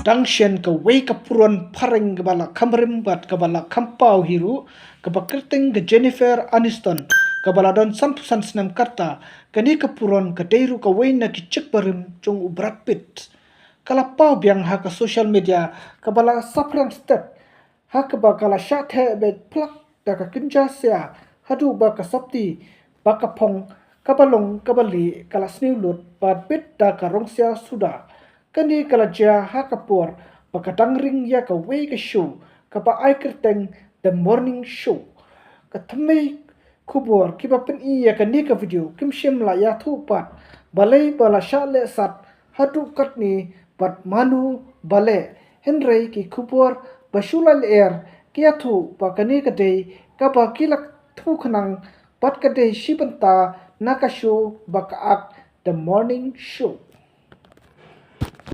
Dangshen ka wei ka puron paring ka bala kamrim bat ka bala kampau hiru ka bakriting ka Jennifer Aniston ka bala don sampusan senam karta kani ka puron ka deiru ka wei na ki cek barim chung u Brad Pitt kala pau biang ha ka social media ka bala sapran step ha ka ba kala shat he be plak da ka kinja sia hadu ba ka sapti ba ka pong ka balong ka bali kala sniulut Brad Pitt da ka rongsia suda kani kala jia ha kapur pakatang ring ya ka wei ka show ka pa ai kerteng the morning show ka thamai khubor ki ba pen i ya ka ni ka video kim shim la ya thu pat balai bala sha le sat hatu kat ni pat manu bale henrei ki khubor basulal air ki ya thu pa kani ka dei ka ba kilak thu khnang pat ka dei shibanta naka show baka ak the morning show.